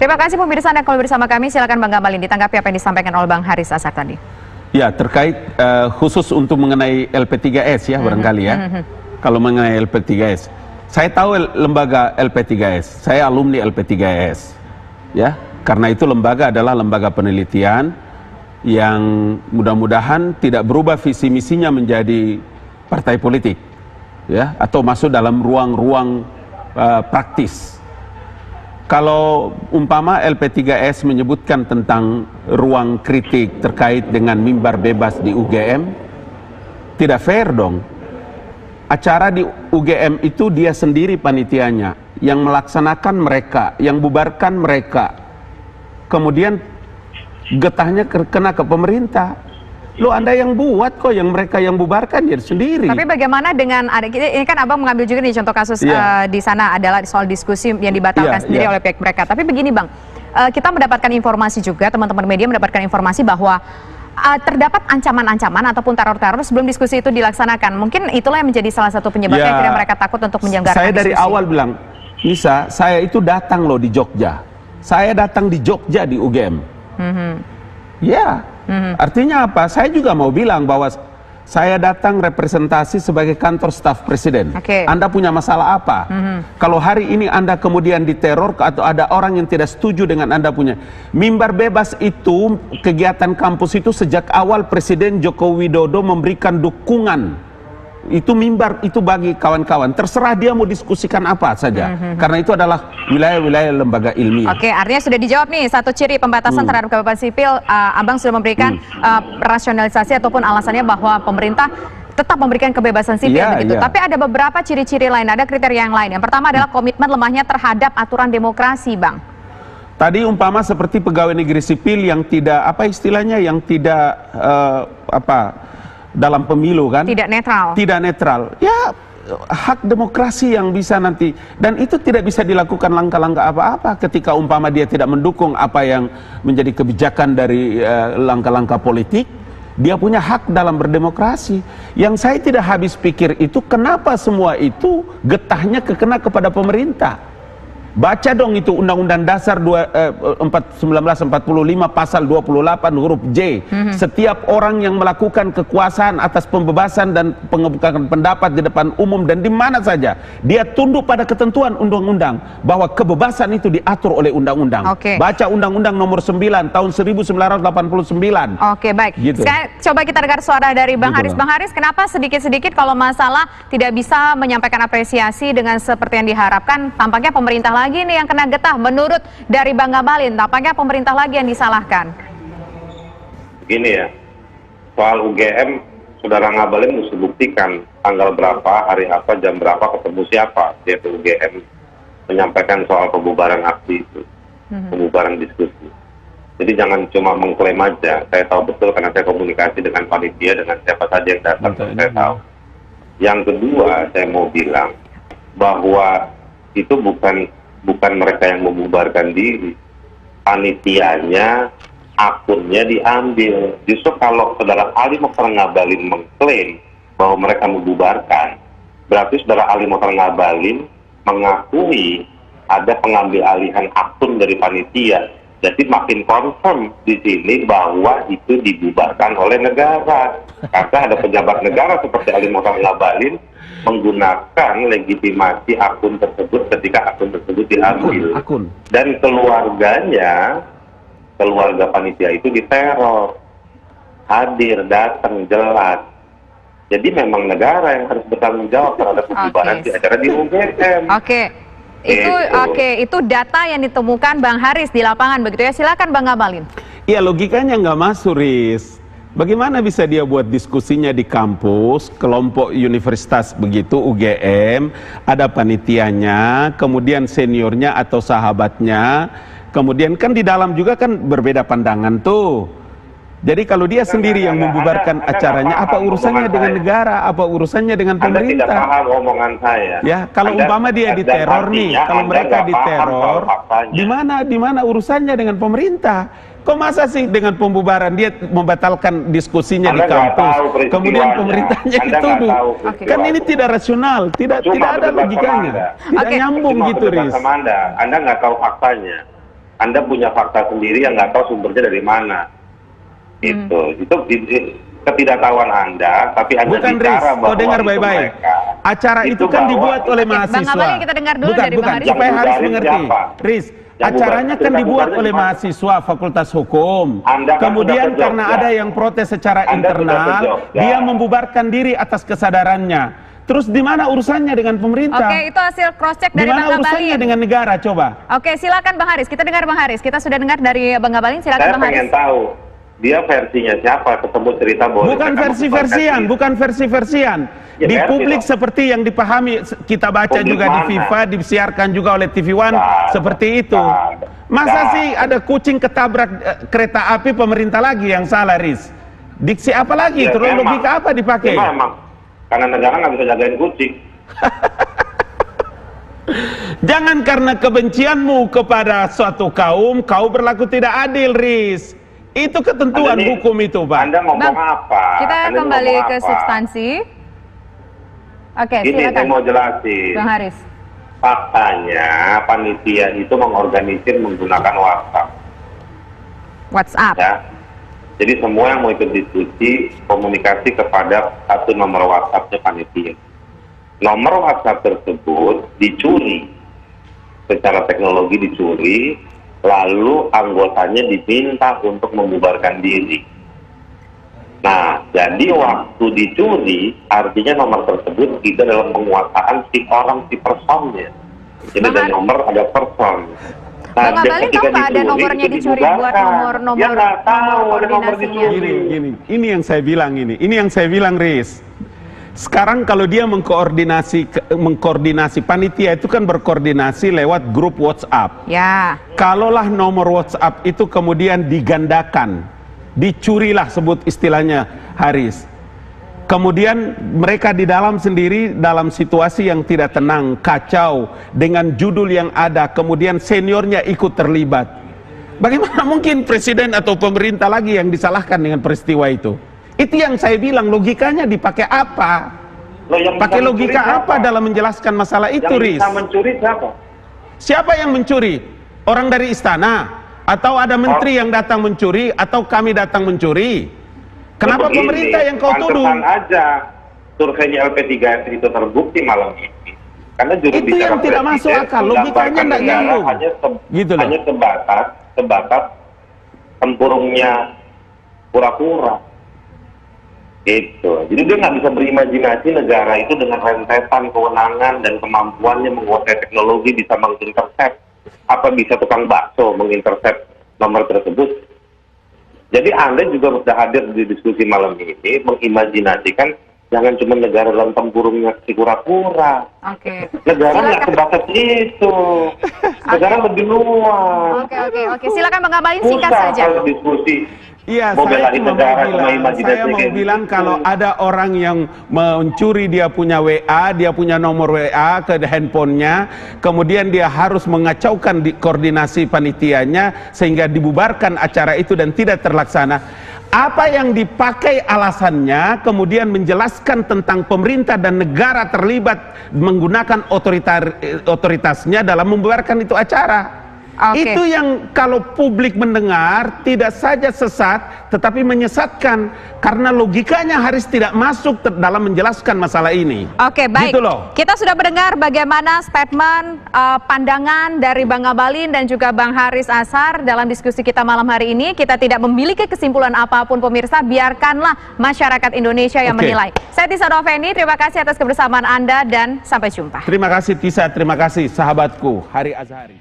Terima kasih pemirsa Anda kembali bersama kami. Silakan Bang Ngabalin ditanggapi apa yang disampaikan oleh Bang Haris Azhar tadi. Ya, terkait khusus untuk mengenai LP3S ya barangkali ya. Kalau mengenai LP3S, saya tahu lembaga LP3S, saya alumni LP3S ya, karena itu lembaga adalah lembaga penelitian yang mudah-mudahan tidak berubah visi misinya menjadi partai politik ya, atau masuk dalam ruang-ruang praktis. Kalau umpama LP3S menyebutkan tentang ruang kritik terkait dengan mimbar bebas di UGM, tidak fair dong. Acara di UGM itu dia sendiri panitianya, yang melaksanakan mereka, yang bubarkan mereka. Kemudian getahnya kena ke pemerintah. Lo Anda yang buat kok, yang mereka yang bubarkan ya sendiri. Tapi bagaimana dengan ini kan Abang mengambil juga nih contoh kasus di sana adalah soal diskusi yang dibatalkan sendiri oleh pihak mereka. Tapi begini Bang, kita mendapatkan informasi juga, teman-teman media mendapatkan informasi bahwa terdapat ancaman-ancaman ataupun teror-teror sebelum diskusi itu dilaksanakan. Mungkin itulah yang menjadi salah satu penyebabnya akhirnya mereka takut untuk menyelenggarakan diskusi. Saya dari awal bilang, Nisa, saya itu datang loh di Jogja. Saya datang di Jogja di UGM. Ya. Artinya apa? Saya juga mau bilang bahwa saya datang representasi sebagai kantor staf presiden. Anda punya masalah apa? Kalau hari ini Anda kemudian diteror atau ada orang yang tidak setuju dengan Anda punya mimbar bebas itu, kegiatan kampus itu sejak awal Presiden Joko Widodo memberikan dukungan. Itu mimbar itu bagi kawan-kawan, terserah dia mau diskusikan apa saja, karena itu adalah wilayah-wilayah lembaga ilmiah. Oke, artinya sudah dijawab nih satu ciri pembatasan terhadap kebebasan sipil. Abang sudah memberikan rasionalisasi ataupun alasannya bahwa pemerintah tetap memberikan kebebasan sipil begitu. Tapi ada beberapa ciri-ciri lain, ada kriteria yang lain. Yang pertama adalah komitmen lemahnya terhadap aturan demokrasi, Bang. Tadi umpama seperti pegawai negeri sipil yang tidak apa istilahnya, yang tidak dalam pemilu kan, tidak netral ya, hak demokrasi yang bisa nanti, dan itu tidak bisa dilakukan langkah-langkah apa-apa ketika umpama dia tidak mendukung apa yang menjadi kebijakan dari langkah-langkah politik. Dia punya hak dalam berdemokrasi. Yang saya tidak habis pikir itu kenapa semua itu getahnya kena kepada pemerintah. Baca dong itu Undang-Undang Dasar 1945 pasal 28 huruf J. Setiap orang yang melakukan kekuasaan atas pembebasan dan pengebukaan pendapat di depan umum dan di mana saja, dia tunduk pada ketentuan undang-undang, bahwa kebebasan itu diatur oleh undang-undang. Baca Undang-Undang Nomor 9 tahun 1989. Oke, baik. Gitu. Sekarang coba kita dengar suara dari Bang Haris. Bang Haris, kenapa sedikit-sedikit kalau masalah tidak bisa menyampaikan apresiasi dengan seperti yang diharapkan, tampaknya pemerintah lagi nih yang kena getah? Menurut dari Bang Ngabalin, tampaknya pemerintah lagi yang disalahkan. Begini ya, soal UGM, Saudara Ngabalin mesti buktikan tanggal berapa, hari apa, jam berapa, ketemu siapa di UGM menyampaikan soal pembubaran aksi itu, pembubaran diskusi. Jadi jangan cuma mengklaim aja. Saya tahu betul karena saya komunikasi dengan panitia, dengan siapa saja yang datang, saya tahu. Yang kedua, saya mau bilang bahwa itu bukan mereka yang membubarkan diri, panitianya, akunnya diambil. Justru kalau Saudara Ali Mokhtar Ngabalin mengklaim bahwa mereka membubarkan, berarti Saudara Ali Mokhtar Ngabalin mengakui ada pengambil alihan akun dari panitia. Jadi makin confirm di sini bahwa itu dibubarkan oleh negara. Karena ada pejabat negara seperti Ali Mokhtar Ngabalin menggunakan legitimasi akun tersebut ketika akun tersebut diambil. Dan keluarganya, keluarga panitia itu diteror. Hadir, datang, jelas. Jadi memang negara yang harus bertanggung jawab terhadap pembubaran di acara di UGM. Itu data yang ditemukan Bang Haris di lapangan begitu ya. Silakan Bang Ngabalin. Iya, logikanya nggak masuk, Riz. Bagaimana bisa dia buat diskusinya di kampus, kelompok universitas begitu, UGM, ada panitianya, kemudian seniornya atau sahabatnya, kemudian kan di dalam juga kan berbeda pandangan tuh. Jadi kalau dia sendiri yang membubarkan acaranya, apa urusannya dengan negara, apa urusannya dengan pemerintah? Anda tidak paham omongan saya. Ya, kalau umpama dia diteror nih, kalau mereka diteror, di mana urusannya dengan pemerintah? Kok masa sih dengan pembubaran dia membatalkan diskusinya di kampus, kemudian pemerintahnya dituduh? Kan ini tidak rasional, tidak ada logikanya, tidak nyambung gitu, Riz. Anda nggak tahu faktanya. Anda punya fakta sendiri yang nggak tahu sumbernya dari mana. Itu ketidaktahuan Anda, tapi Anda bukan, bicara bahwa dengar baik-baik. Acara itu kan dibuat oleh mahasiswa. Bang Ngabalin, kita dengar dulu dari Bang Haris. Supaya Haris mengerti. Riz, acaranya kan dibuat oleh mahasiswa Fakultas Hukum. Kemudian karena ada yang protes secara internal, dia membubarkan diri atas kesadarannya. Terus di mana urusannya dengan pemerintah? Oke, itu hasil cross check dari Bang Ngabalin. Di mana urusannya dengan negara, coba? Oke, silakan Bang Haris. Kita dengar Bang Haris. Kita sudah dengar dari Bang Ngabalin. Silakan Bang Haris. Saya pengen tahu dia versinya siapa, ketemu cerita bahwa bukan versi-versian. Ya, di publik seperti yang dipahami, kita baca publik juga mana? Di FIFA, disiarkan juga oleh TV One, seperti itu. Masa sih ada kucing ketabrak kereta api, pemerintah lagi yang salah, Riz? Diksi apa lagi? Ya, terus logika apa dipakai? Ya, memang. Karena negara nggak bisa jagain kucing. Jangan karena kebencianmu kepada suatu kaum, kau berlaku tidak adil, Riz. Itu ketentuan hukum itu, Pak. Anda ngomong apa? Kita kembali ke substansi. Oke, silakan. Saya mau jelasin. Bang Haris. Faktanya, panitia itu mengorganisir menggunakan WhatsApp. Ya. Jadi semua yang mau ikut diskusi, komunikasi kepada satu nomor WhatsApp-nya panitia. Nomor WhatsApp tersebut dicuri. Secara teknologi dicuri, lalu anggotanya diminta untuk membubarkan diri. Nah, jadi waktu dicuri, artinya nomor tersebut tidak dalam penguasaan si personnya. Jadi ada nomor, ada person. Bang Ngabalin tahu nggak ada nomornya dicuri buat nomor ya nggak tahu ada nomor dicuri. Ini yang saya bilang ini yang saya bilang, Riz. Sekarang kalau dia mengkoordinasi panitia itu kan berkoordinasi lewat grup WhatsApp. Ya. Kalaulah nomor WhatsApp itu kemudian digandakan, dicurilah sebut istilahnya, Haris. Kemudian mereka di dalam sendiri dalam situasi yang tidak tenang, kacau dengan judul yang ada, kemudian seniornya ikut terlibat. Bagaimana mungkin presiden atau pemerintah lagi yang disalahkan dengan peristiwa itu? Itu yang saya bilang, logikanya dipakai apa? Pakai logika apa dalam menjelaskan masalah itu, Riz? Yang bisa mencuri siapa? Siapa yang mencuri? Orang dari istana? Atau ada menteri yang datang mencuri? Atau kami datang mencuri? Kenapa pemerintah yang kau tuduh? Aja surveinya LP3S itu terbukti malam ini. Karena juru itu yang tidak masuk akal, logikanya tidak nyambung. Hanya sebatas tempurungnya pura-pura. Gitu. Jadi dia nggak bisa berimajinasi negara itu dengan rentetan kewenangan dan kemampuannya menguasai teknologi bisa mengintercept. Apa bisa tukang bakso mengintercept nomor tersebut? Jadi Anda juga sudah hadir di diskusi malam ini mengimajinasikan jangan cuma negara dalam tempurungnya si kura-kura. Oke. Negara nggak sebatas itu. Negara lebih luas. Oke. Silakan Bang Ngabalin, singkat saja. Kalau diskusi. Iya, saya mau bilang kalau ada orang yang mencuri, dia punya WA, dia punya nomor WA ke handphonenya, kemudian dia harus mengacaukan koordinasi panitianya sehingga dibubarkan acara itu dan tidak terlaksana. Apa yang dipakai alasannya kemudian menjelaskan tentang pemerintah dan negara terlibat menggunakan otoritasnya dalam membubarkan itu acara. Okay. Itu yang kalau publik mendengar tidak saja sesat tetapi menyesatkan karena logikanya Haris tidak masuk dalam menjelaskan masalah ini. Oke, baik. Gitu loh. Kita sudah mendengar bagaimana statement pandangan dari Bang Ngabalin dan juga Bang Haris Azhar dalam diskusi kita malam hari ini. Kita tidak memiliki kesimpulan apapun pemirsa, biarkanlah masyarakat Indonesia yang menilai. Saya Tisa Noveni, terima kasih atas kebersamaan Anda dan sampai jumpa. Terima kasih Tisa, terima kasih sahabatku Hari Azhari.